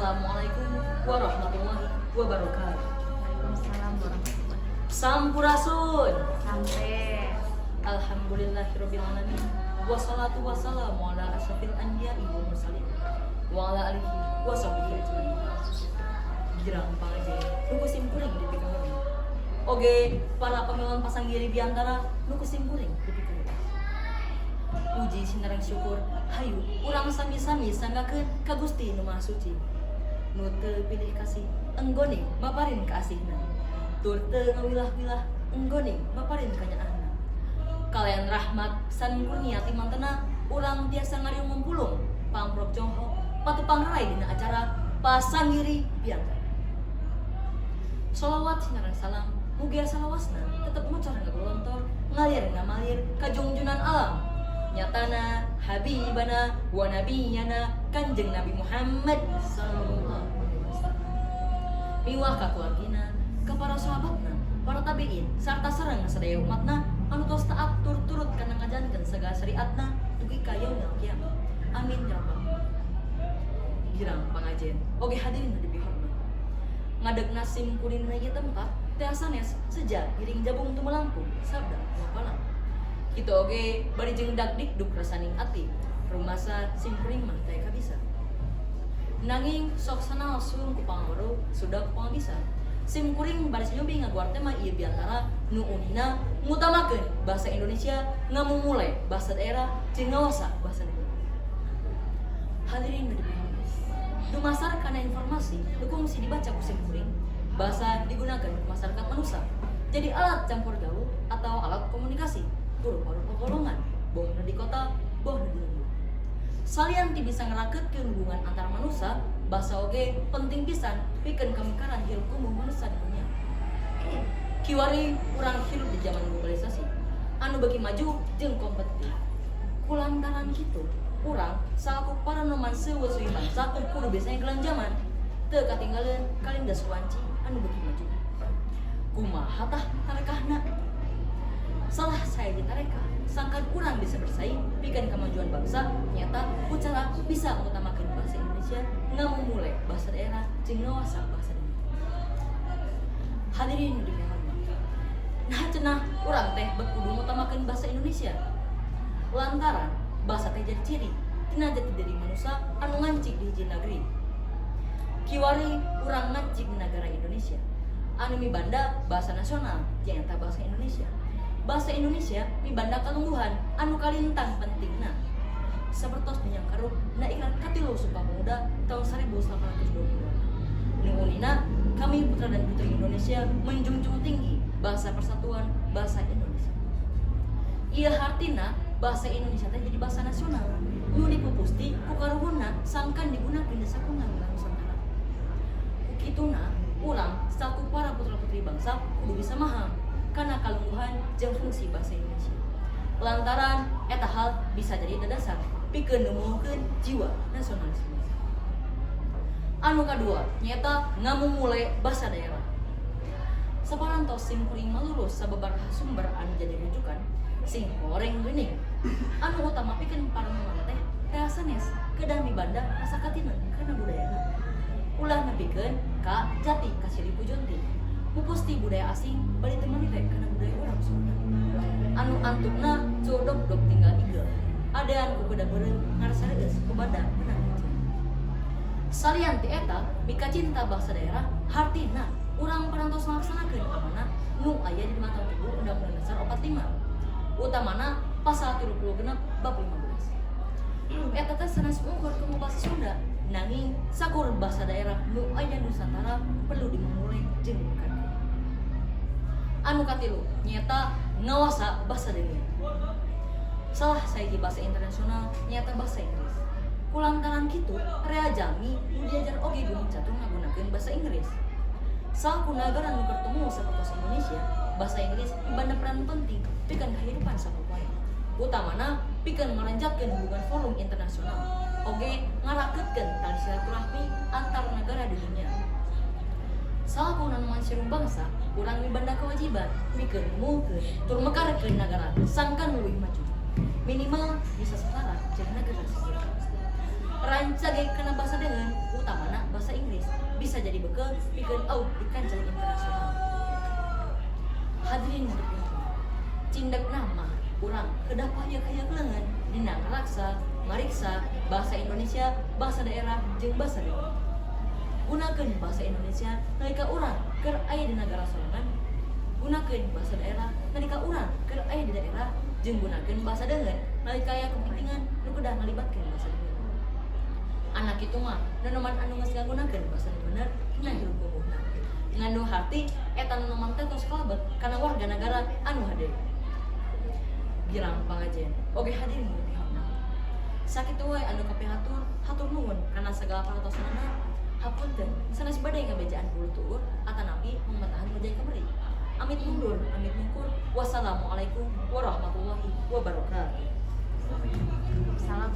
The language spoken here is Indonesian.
Assalamualaikum warahmatullahi wabarakatuh. Waalaikumsalam warahmatullahi wabarakatuh. Sampurasun. Sampai Alhamdulillahirabbil alamin. Wassalatu wassalamu ala asyrafil anbiya'i wal mursalin wa ala alihi wa sahbihi ajmain. Girang pangaje. Nuku simkuring di pikir. Oke, para pemiluan pasang diri di antara nuku simkuring di pikir. Puji sinareng syukur hayu urang sami-sami sanggakeun ka Gusti Nu Maha Suci. Nu teu pilih kasih enggone maparin ka asihna. Tur teu ngawilah-wilah enggone maparin ka nyaahna. Kalian rahmat san kurnia ti mantena urang tiasa ngariung ngumpulung pamprok jongho patu pangrai dina acara pasangiri piantara. Sholawat sinareng salam mugia salawasna tetep ngucar ngagolontor ngalir ngamalir ka jungjunan alam. Nyatana habibana wa nabiyana Kanjeng Nabi Muhammad sallallahu alaihi wasallam. Miwah ka keluargina, ka para sahabatna, para tabiin sarta sareng sadaya umatna anu tos taat turut kana ngajankeun sagala syariatna dugi ka yaumil kiamat. Amin ya rabbal alamin. Girang pangajen, oge hadirin nu dipihormat. Ngadegna sim kurinna ieu tempat teh sanes seja iring jabung teu melangkung sabda wapalang. Kita oge bari jeung dagdikduk rasaning ati rumasa simkuring mah teh kabisa. Nanging sok sanaos suung ku pangawaro sudah ku pangabisa. Simkuring bari nyobi ngaguar teh mah ieu biantara nu unina ngutamakeun bahasa Indonesia ngamumule bahasa daerah jeung ngawasa bahasa daerah. Hadirin nu dipihormat. Dumasar kana informasi dukung si dibaca ku simkuring bahasa digunakan masyarakat manusia jadi alat campur gaul atau alat komunikasi berupa golongan, boh di kota, boh di lembur. Salian ti bisa ngerakeutkeun hubungan antar manusia, bahasa oge penting pisan pikeun kamikaran hirup umum manusia di dunia. Kiwari urang hirup di zaman globalisasi, anu beuki maju jeung kompetitif. Kulantaran kitu, urang salaku para noman seueuseuy bangsa kudu biasanya gelang zaman, teu katinggalan kalindas wanci anu beuki maju. Kumaha tah tarekahna? Salah saya ditareka, sangkan kurang bisa bersaing, bikin kemajuan bangsa, nyata ucara bisa mengutamakan bahasa Indonesia, ngamumule bahasa daerah, jeung ngawasa bahasa daerah. Hadirin nu dipihormat. Nah cenah urang teh kudu ngutamakeun bahasa Indonesia. Lantaran bahasa teh jadi ciri tina jati diri manusia anu ngancik di hiji negeri. Kiwari urang ngancik di negara Indonesia. Anu mibanda bahasa nasional, jeung eta bahasa Indonesia. Bahasa Indonesia mibanda kalungguhan anu kalintang pentingna. Sapertos dinyang karuh na ikrar katilu Sumpah Pemuda tahun 1822. Nu unina kami putra dan putri Indonesia menjunjung tinggi bahasa persatuan bahasa Indonesia. Ieu hartina bahasa Indonesia teh jadi bahasa nasional. Nu dipupusti ku karuhuna sangkan digunakeun di sakungan Nusantara. Kukituna urang selaku para putra-putri bangsa kudu bisa maham karena kalungguhan jeung fungsi bahasa Indonesia. Lantaran eta hal bisa jadi dasar pikeun numulkeun jiwa nasionalisme. Anu kadua nyaeta ngamumule bahasa daerah. Saparantos simkuring malulus sababaraha sumber anu jadi rujukan sing horeng geuning. Anu utama pikeun para mamana teh sanes kedah mibanda asakatineun kana budayana. Ulah nepikeun ka jati kasilipu junti. Mupusti budaya asing bari teu manirek kana budaya urang Sunda. Anu antukna codok-dok tinggal ieu. Adean ku beda beureum ngarasareugeus ku bada beunang hiji. Salian ti eta mika cinta bahasa daerah hartina urang parantos ngalaksanakeun amanah nu aya di 5 Undang-Undang Dasar 45. Utamana pasal 36 bab 15. Eta teh sanes ukur ku bahasa Sunda nanging sakur bahasa daerah nu aya Nusantara perlu dimulai jeung dikadeukeun. Anu katilu nyata ngawasa bahasa dunia. Salah saiki bahasa internasional nyata bahasa Inggris. Kulantaran kitu rea jami nu diajar oge gunung catur ngagunakeun bahasa Inggris. Saku nagara nu bertemu sapertos Indonesia, bahasa Inggris ibanda peran penting pikeun kahirupan sapopoe. Utamana pikeun ngaranjakkeun hubungan forum internasional. Oge ngarakeutkeun tali silaturahmi antar negara di dunia. Salaku nanuman sirung bangsa, urang mibanda kewajiban pikeun numulkeun tur mekarkeun nagara sangkan leuwih maju. Minimal bisa setara jeung nagara sekitar. Rancage kana bahasa dengan utamana bahasa Inggris. ke bikin out di kancah internasional. Hadirin hadirin, cindak nama ulang kedapanya kaya kelengan dinang raksa mariksa bahasa Indonesia, bahasa daerah jeung bahasa Dewa. Gunakan bahasa Indonesia nalika urang keur aya di negara sorangan. Gunakan bahasa daerah nalika urang keur aya di daerah jeung gunakan bahasa deungeun nalika aya kepentingan nu kedah ngalibatkeun bahasa deungeun. Anak kitu mah nanoman anu geus ngagunakeun bahasa nu bener dina hirup umuhna. Nganu harti eta nanoman teh tos kalebet kana warga negara anu hade. Girang pangajen. Oge hadirin nu dihormati. Sakitu wae anu kapihatur hatur nuhun kana sagala parantosanana. Hapunten sanes badai ngabejaan hulu tuur atanapi mematahan ngejai kamari. Amit mundur, amit mungkur. Wassalamualaikum warahmatullahi wabarakatuh. Salam.